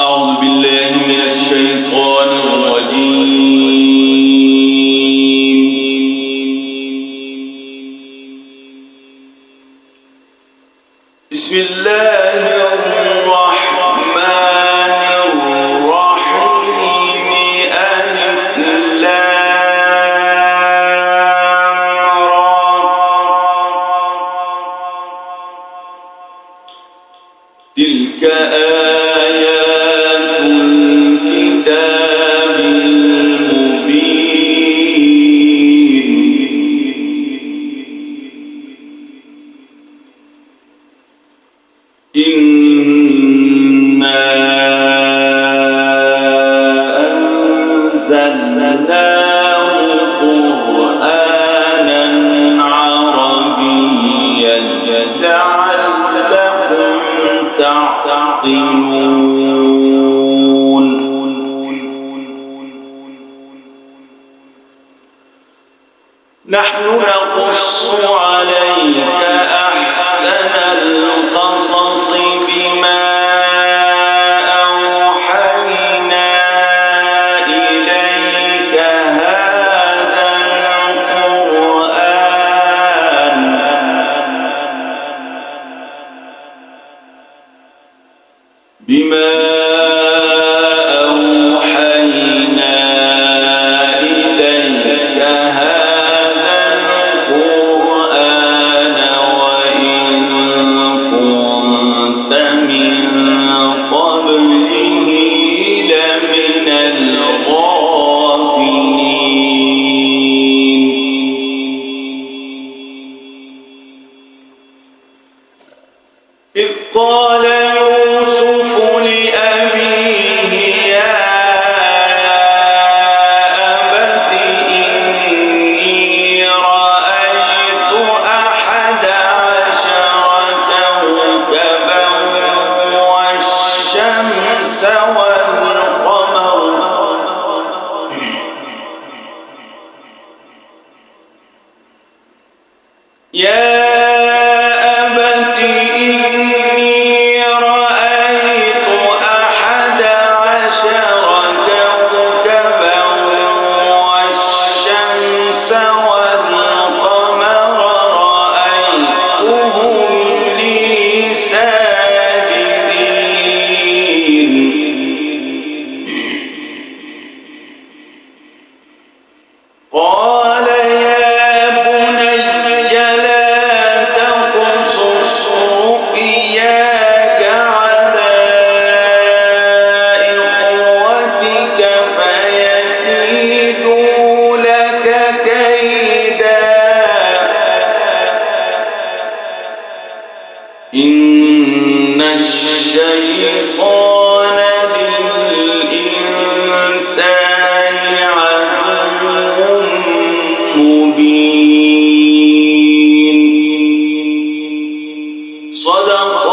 أعوذ بالله من الشيطان الرجيم. بسم الله الرحمن الرحيم. ألف لام را. تلك آيات الكتاب المبين. إنا أنزلناه قرآنا عربيا لعلكم تعقلون. نحن نقص عليك أحسن القصص بما أوحينا إليك هذا القرآن وإن كنت من قبله لمن الغافلين. إذ قال يوسف لأبيه يا أبت إني رأيت 11 كوكبا والشمس والقمر يا أبت إني رأيت 11 كوكبا والشمس والقمر رأيتهم لي ساجدين. قال يا بني لا تقصص رؤياك على إخوتك فيكيدوا لك كيدا إن الشيطان للإنسان عدو مبين. صدق